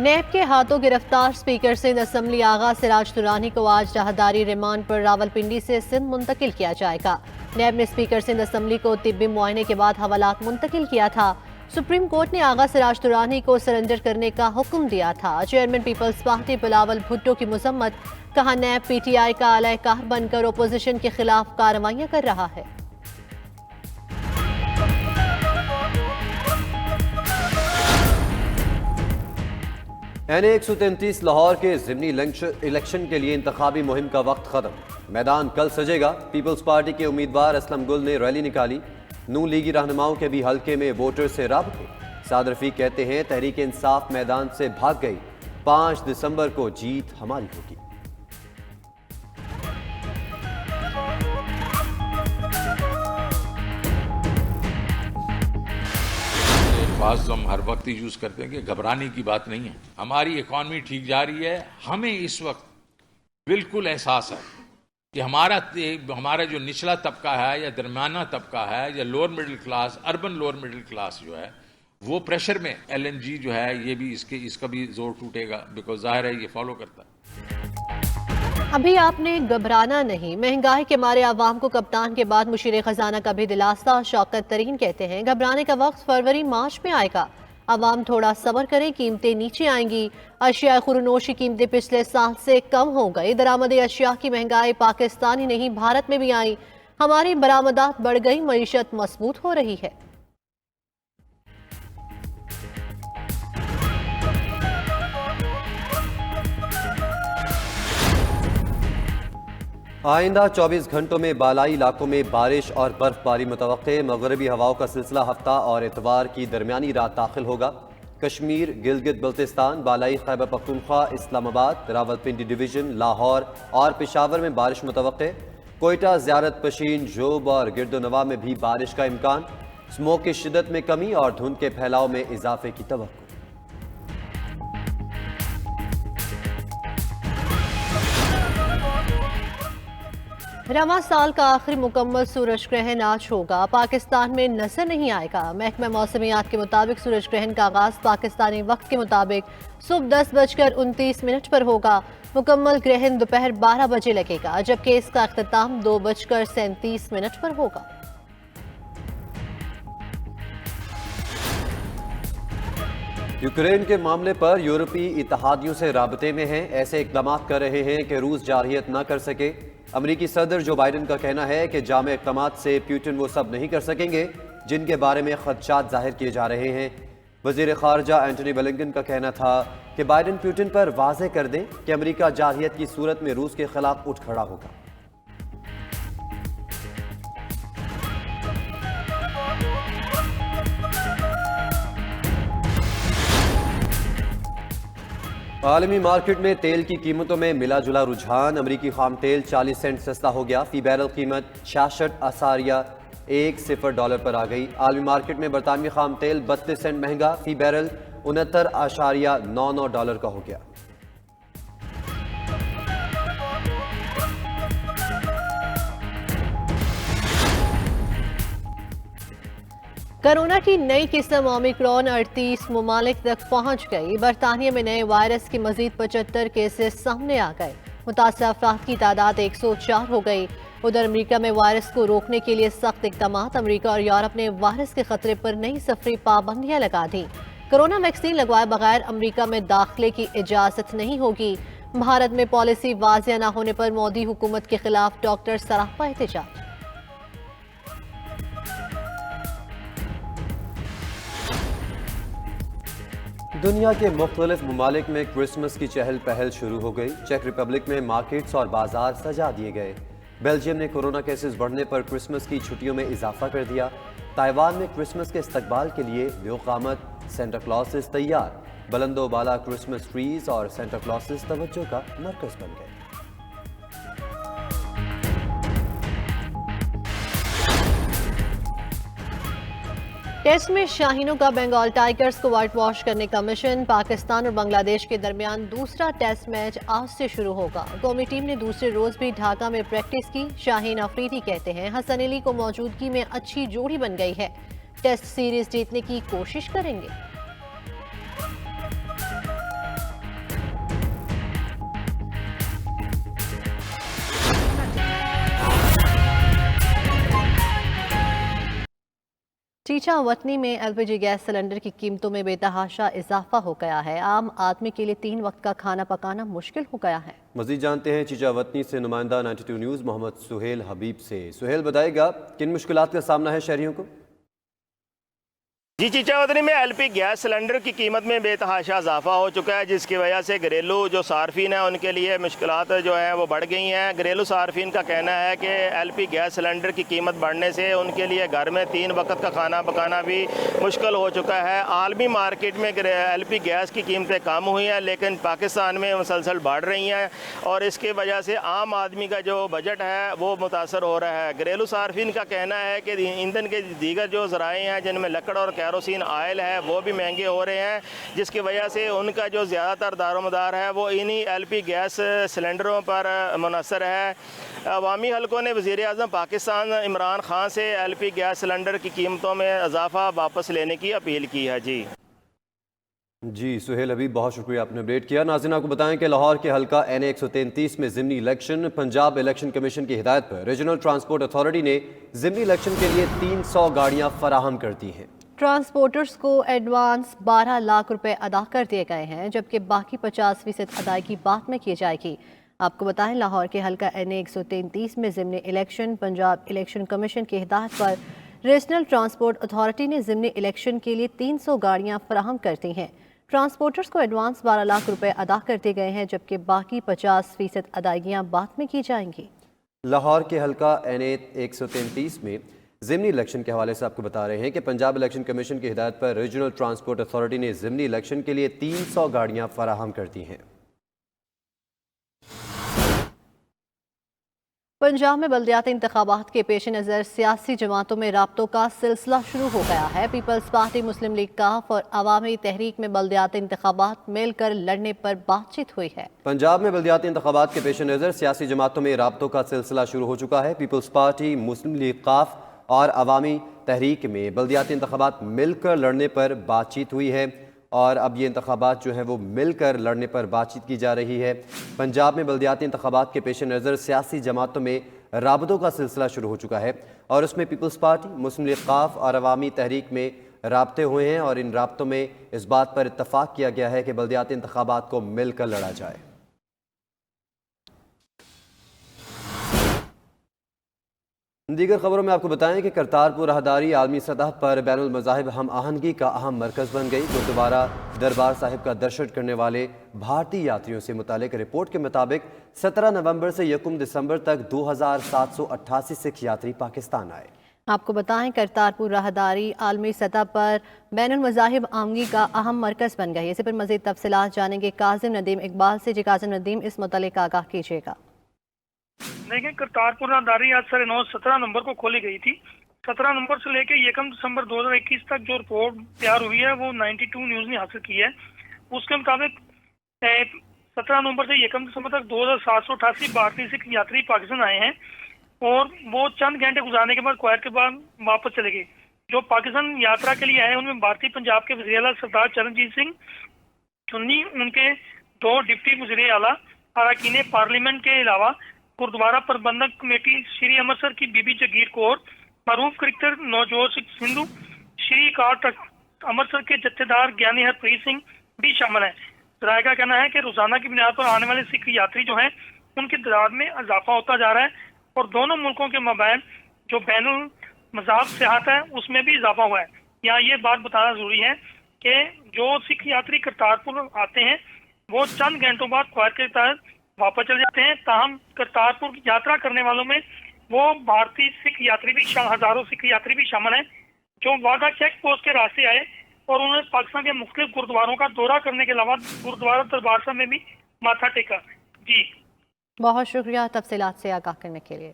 नैब के हाथों गिरफ्तार स्पीकर सिंध असम्बली आगा सिराज दुरानी को आज राहदारी रिमांड पर रावलपिंडी से सिंध मुंतकिल किया जाएगा। नैब ने स्पीकर सिंध असम्बली को तिब्बी मुआयने के बाद हवालात मुंतकिल किया था। सुप्रीम कोर्ट ने आगा सिराज दुरानी को सरेंडर करने का हुक्म दिया था। Chairman Peoples Party Bilawal Bhutto की मजम्मत, कहा नैब पीटीआई का आला-ए-कार बनकर ओपोजिशन के खिलाफ कार्रवाइयां कर रहा है। NA-133 लाहौर के ज़िमनी इलेक्शन के लिए इंतखाबी मुहिम का वक्त खत्म। मैदान कल सजेगा। पीपल्स पार्टी के उम्मीदवार असलम गुल ने रैली निकाली। नून लीगी रहनुमाओं के भी हल्के में वोटर से राबते। साद रफीक कहते हैं तहरीक इंसाफ मैदान से भाग गई, 5 दिसंबर को जीत हमारी होगी। बात तो हम हर वक्त ही यूज़ करते हैं कि घबराने की बात नहीं है। हमारी इकॉनमी ठीक जा रही है। हमें इस वक्त बिल्कुल एहसास है कि हमारा जो निचला तबका है या दरमियाना तबका है या lower middle class, urban lower middle class जो है वो प्रेशर में LNG जो है ये भी इसका भी जोर टूटेगा, बिकॉज जाहिर है ये फॉलो करता है। अभी आपने घबराना नहीं। महंगाई के मारे आवाम को कप्तान के बाद मुशीर खजाना का भी दिलासा। शौकत तरीन कहते हैं घबराने का वक्त फरवरी मार्च में आएगा। आवाम थोड़ा सब्र करें, कीमतें नीचे आएंगी। अशिया खुरनोश की कीमतें पिछले साल से कम हो गई। दरामदी अशिया की महंगाई पाकिस्तान ही नहीं भारत में भी आई। हमारी बरामदात बढ़ गई, मईशत मजबूत हो रही है। आइंदा 24 घंटों में बालाई इलाकों में बारिश और बर्फबारी मुतवक्के। मगरबी हवाओं का सिलसिला हफ्ता और इतवार की दरमियानी रात दाखिल होगा। कश्मीर, गिलगित बल्तिस्तान, बालाई खैबर पख्तूनख्वा, इस्लामाबाद, रावलपिंडी डिवीजन, लाहौर और पेशावर में बारिश मुतवक्के। कोयटा, ज़ियारत पशीन, जोब और गिरदोनवा में भी बारिश का इम्कान। स्मोक की शिदत में कमी और धुंध के फैलाव में इजाफे की तवक्को। रवां साल का आखिरी मुकम्मल सूरज ग्रहण आज होगा। पाकिस्तान में नजर नहीं आएगा। महकमा मौसमियात के मुताबिक सूरज ग्रहण का आगाज पाकिस्तानी वक्त के मुताबिक सुबह 10:29 पर होगा। मुकम्मल ग्रहण दोपहर 12 बजे लगेगा, जबकि इसका अख्ताम 2:37 पर होगा। यूक्रेन के मामले पर यूरोपीय इत्तेहादियों से राबते में हैं। ऐसे इकदाम कर रहे हैं कि रूस जारहियत न कर सके। अमरीकी सदर जो बाइडन का कहना है कि जामे इक़दामात से पुतिन वो सब नहीं कर सकेंगे जिनके बारे में खदशात जाहिर किए जा रहे हैं। वज़ीर ख़ारजा एंटनी ब्लिंकन का कहना था कि बाइडन पुतिन पर वाज़ेह कर दें कि अमरीका जारहियत की सूरत में रूस के खिलाफ उठ खड़ा होगा। आलमी मार्केट में तेल की कीमतों में मिला जुला रुझान। अमरीकी खाम तेल 40 सेंट सस्ता हो गया। फी बैरल कीमत 66.10 पर आ गई। आलमी मार्केट में बरतानवी खाम तेल 32 सेंट महंगा, फी बैरल 69.99 का हो गया। कोरोना की नई किस्म ओमिक्रॉन 38 ममालिक तक पहुंच गई। बरतानिया में नए वायरस के मजीद 75 केसेस सामने आ गए। मुतासर अफराद की तादाद 104 हो गई। उधर अमरीका में वायरस को रोकने के लिए सख्त इकदाम। अमरीका और यूरोप ने वायरस के खतरे पर नई सफरी पाबंदियां लगा दी। कोरोना वैक्सीन लगवाए बगैर अमरीका में दाखिले की इजाजत नहीं होगी। भारत में पॉलिसी वाजिया न होने पर मोदी हुकूमत के खिलाफ डॉक्टर सराफा एहतजाज। दुनिया के मुख्तलिफ ममालिक में क्रिसमस की चहल पहल शुरू हो गई। चेक रिपब्लिक में मार्केट्स और बाजार सजा दिए गए। बेल्जियम ने कोरोना केसेस बढ़ने पर क्रिसमस की छुट्टियों में इजाफा कर दिया। ताइवान में क्रिसमस के इस्तकबाल के लिए बेवकामत सेंटा क्लॉसेस तैयार। बुलंदो बाला क्रिसमस ट्रीज और सेंटा क्लॉसेस तवज्जो का मरकज बन गए। टेस्ट में शाहीनों का बंगाल टाइगर्स को व्हाइट वॉश करने का मिशन। पाकिस्तान और बांग्लादेश के दरमियान दूसरा टेस्ट मैच आज से शुरू होगा। कौमी टीम ने दूसरे रोज भी ढाका में प्रैक्टिस की। शाहीन अफरीदी कहते हैं हसन अली को मौजूदगी में अच्छी जोड़ी बन गई है। टेस्ट सीरीज जीतने की कोशिश करेंगे। चीचा वतनी में एलपीजी गैस सिलेंडर की कीमतों में बेतहाशा इजाफा हो गया है। आम आदमी के लिए 3 वक्त का खाना पकाना मुश्किल हो गया है। मजीद जानते हैं चीचा वतनी से नुमाइंदा 92 न्यूज़ मोहम्मद सुहेल हबीब से। सुहेल बताएगा किन मुश्किलात का सामना है शहरियों को। जी, चीचावतनी में एलपी गैस सिलेंडर की कीमत में बेतहाशा इजाफा हो चुका है, जिसकी वजह से घरेलू जो सार्फिन हैं उनके लिए मुश्किलात जो हैं वो बढ़ गई हैं। घरेलू सार्फिन का कहना है कि एलपी गैस सिलेंडर की कीमत बढ़ने से उनके लिए घर में 3 वक्त का खाना पकाना भी मुश्किल हो चुका है। आलमी मार्केट में एलपी गैस की कीमतें कम हुई हैं, लेकिन पाकिस्तान में मुसलसल बढ़ रही हैं और इसकी वजह से आम आदमी का जो बजट है वो मुतासर हो रहा है। घरेलू सार्फिन का कहना है कि ईंधन के दीगर जो ज़राए हैं जिनमें लकड़ और कैरोसिन आयल है वो भी महंगे हो रहे हैं, जिसकी वजह से उनका जो ज़्यादातर दारोमदार है वो इन्हीं एलपी गैस सिलेंडरों पर मुनहसर है। अवामी हलकों ने वज़ीर-ए-आज़म पाकिस्तान इमरान खान से एलपी गैस सिलेंडर की कीमतों में इजाफा वापस लेने की अपील की है। जी सुहेल अभी बहुत शुक्रिया, आपने अपडेट किया। नाज़रीन आपको बताएं कि लाहौर के हल्का NA 133 में ज़िमनी इलेक्शन, पंजाब इलेक्शन कमीशन की हिदायत पर रीजनल ट्रांसपोर्ट अथॉरिटी ने ज़िमनी इलेक्शन के लिए 300 गाड़ियाँ फराहम कर दी हैं। ट्रांसपोर्टर्स को एडवांस 12 लाख रुपए अदा कर दिए गए हैं, जबकि बाकी 50% अदायगी बाद में की जाएगी। आपको बताएं लाहौर के हल्का NA 133 में ज़िमनी इलेक्शन, पंजाब इलेक्शन कमीशन की हिदायत पर रीजनल ट्रांसपोर्ट अथॉरिटी ने ज़िमनी इलेक्शन के लिए 300 गाड़ियाँ फराहम कर दी हैं। ट्रांसपोर्टर्स को एडवांस 12 लाख रुपए अदा कर दिए गए हैं, जबकि बाकी 50% अदायगियाँ बाद में की जाएंगी। लाहौर के हल्का NA 133 में ज़िमनी इलेक्शन के हवाले से आपको बता रहे हैं कि पंजाब इलेक्शन कमीशन की हिदायत पर रीजनल ट्रांसपोर्ट अथॉरिटी ने ज़िमनी इलेक्शन के लिए 300 गाड़ियाँ फराहम कर दी हैं। पंजाब में बल्दियाती इंतखाबात के पेश नज़र सियासी जमातों में राब्तों का सिलसिला शुरू हो गया है। पीपल्स पार्टी, मुस्लिम लीग काफ और अवामी तहरीक में बल्दियाती इंतखाबात मिलकर लड़ने पर बातचीत हुई है। पंजाब में बल्दियाती इंतखाबात के पेश नज़र सियासी जमातों में राब्तों का सिलसिला शुरू हो चुका है। पीपल्स पार्टी, मुस्लिम लीग काफ और अवामी तहरीक में बल्दियाती इंतखाबात मिलकर लड़ने पर बातचीत हुई है और अब ये इंतखाबात जो हैं वो मिलकर लड़ने पर बातचीत की जा रही है। पंजाब में बल्दियाती इंतखाबात के पेश नज़र सियासी जमातों में राबतों का सिलसिला शुरू हो चुका है और उसमें पीपल्स पार्टी, मुस्लिम लीग काफ और अवामी तहरीक में राब्ते हुए हैं और इन राब्तों में इस बात पर इत्तफाक किया गया है कि बल्दियाती इंतखाबात को मिलकर लड़ा जाए। दीगर खबरों में आपको बताएं कि करतारपुर राहदारी आलमी सतह पर बैनुल मज़ाहिब हम आहंगी का अहम मरकज़ बन गई। गुरुद्वारा दरबार साहिब का दर्शन करने वाले भारतीय यात्रियों से मुतालिक रिपोर्ट के मुताबिक 17 नवंबर से 1 दिसंबर तक 2788 सिख यात्री पाकिस्तान आए। आपको बताएं करतारपुर राहदारी आलमी सतह पर बैनुल मज़ाहिब आमगी का अहम मरकज़ बन गई। इसी पर मज़ीद तफसीलात जानेंगे काजिम नदीम इकबाल से। जी काजिम नदीम, इस मुतालिक आगाह कीजिएगा। देखिए, करतारपुर राहदारी आज 9:30 17 नवंबर को खोली गई थी। 17 नवंबर से लेकर 1 दिसंबर 2021 तक जो रिपोर्ट तैयार हुई है वो 92 न्यूज़ ने हासिल की है। उसके मुताबिक 17 नवंबर से 1 दिसंबर तक 2788 भारतीय सिख यात्री पाकिस्तान आए हैं और वो चंद घंटे गुजारने के बाद क्वैत के बाद वापस चले गए। जो पाकिस्तान यात्रा के लिए आए उनमें भारतीय पंजाब के वज़ीर आला सरदार चरणजीत सिंह चुन्नी, उनके 2 डिप्टी वज़ीर आला, अरकान पार्लियामेंट के अलावा गुरुद्वारा प्रबंधक कमेटी श्री अमृतसर की बीबी जगीर कौर, मरूफ क्रिकेटर नवजोत सिंह सिंधु, श्री कार अमृतसर के जत्थेदार ज्ञानी हरप्रीत सिंह भी शामिल हैं। राय का कहना है कि रोजाना की बुनियाद पर आने वाले सिख यात्री जो हैं उनकी तादाद में इजाफा होता जा रहा है और दोनों मुल्कों के मबैन जो बैनुल मज़ाहब सियाहत है उसमें भी इजाफा हुआ है। यहाँ ये बात बताना जरूरी है कि जो सिख यात्री करतारपुर आते हैं वो चंद घंटों बाद क्वैत के तहत वापस चले जाते हैं। ताहम करतारपुर की यात्रा करने वालों में वो भारतीय सिख यात्री भी हजारों सिख यात्री भी शामिल हैं जो वाघा चेक पोस्ट के रास्ते आए और उन्होंने पाकिस्तान के मुख्तलिफ गुरुद्वारों का दौरा करने के अलावा गुरुद्वारा दरबार साहिब में भी माथा टेका। जी बहुत शुक्रिया तफसीलात से आगाह करने के लिए।